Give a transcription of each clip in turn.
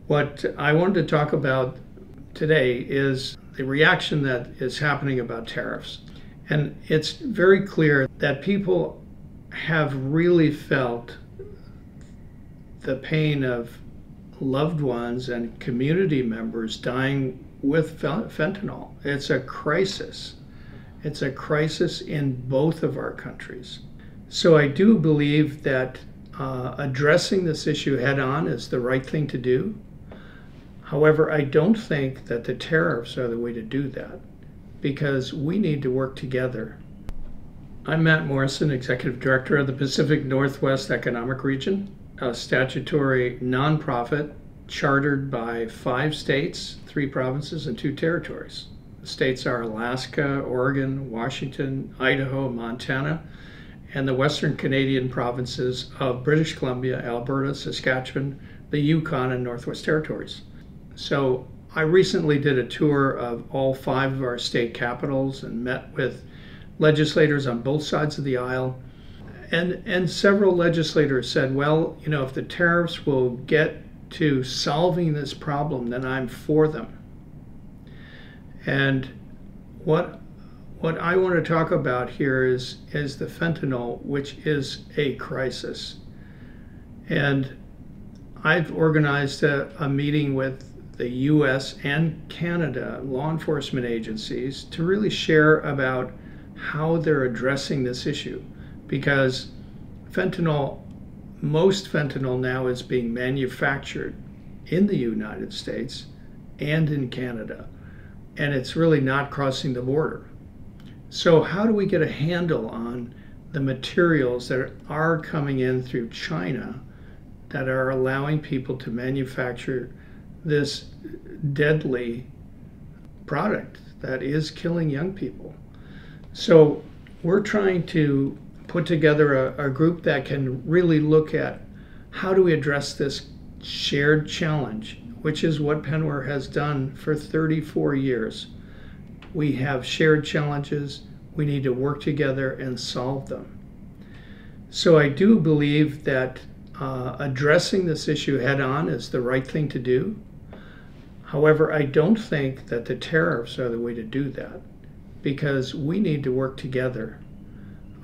What I wanted to talk about today is the reaction that is happening about tariffs. And it's very clear that people have really felt the pain of loved ones and community members dying with fentanyl. It's a crisis. It's a crisis in both of our countries. So I do believe that addressing this issue head on is the right thing to do. However, I don't think that the tariffs are the way to do that, because we need to work together. I'm Matt Morrison, Executive Director of the Pacific Northwest Economic Region, a statutory nonprofit chartered by 5 states, 3 provinces, and 2 territories. The states are Alaska, Oregon, Washington, Idaho, Montana, and the Western Canadian provinces of British Columbia, Alberta, Saskatchewan, the Yukon, and Northwest Territories. So I recently did a tour of all 5 of our state capitals and met with legislators on both sides of the aisle. And several legislators said, well, you know, if the tariffs will get to solving this problem, then I'm for them. And what I want to talk about here is the fentanyl, which is a crisis. And I've organized a meeting with the US and Canada law enforcement agencies to really share about how they're addressing this issue, because most fentanyl now is being manufactured in the United States and in Canada, and it's really not crossing the border. So how do we get a handle on the materials that are coming in through China that are allowing people to manufacture this deadly product that is killing young people? So we're trying to put together a group that can really look at how do we address this shared challenge, which is what PNWER has done for 34 years. We have shared challenges. We need to work together and solve them. So I do believe that addressing this issue head on is the right thing to do. However, I don't think that the tariffs are the way to do that, because we need to work together.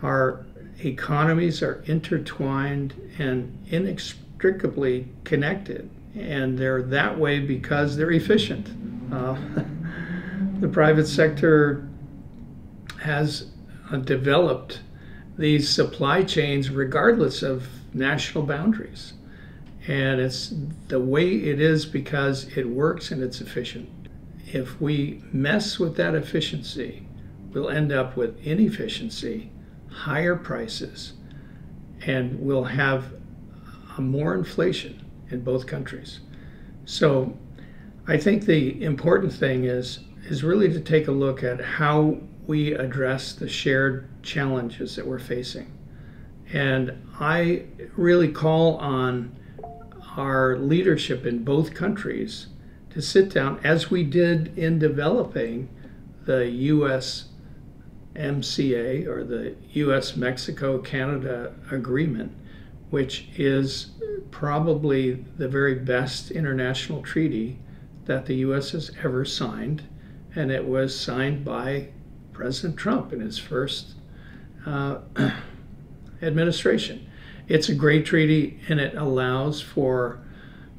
Our economies are intertwined and inextricably connected, and they're that way because they're efficient. The private sector has developed these supply chains regardless of national boundaries. And it's the way it is because it works and it's efficient. If we mess with that efficiency, we'll end up with inefficiency, higher prices, and we'll have more inflation in both countries. So I think the important thing is really to take a look at how we address the shared challenges that we're facing. And I really call on our leadership in both countries to sit down, as we did in developing the USMCA, or the US-Mexico-Canada agreement, which is probably the very best international treaty that the US has ever signed. And it was signed by President Trump in his first administration. It's a great treaty, and it allows for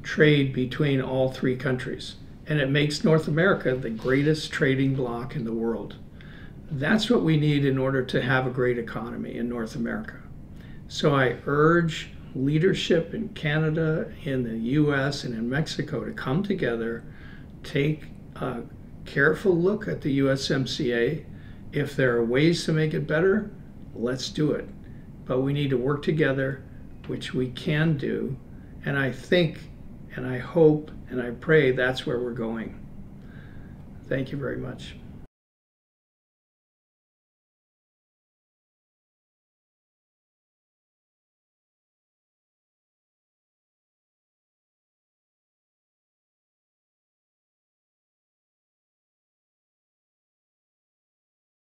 trade between all 3 countries. And it makes North America the greatest trading bloc in the world. That's what we need in order to have a great economy in North America. So I urge leadership in Canada, in the US, and in Mexico to come together, take a careful look at the USMCA. If there are ways to make it better, let's do it. But we need to work together, which we can do. And I think, and I hope, and I pray that's where we're going. Thank you very much.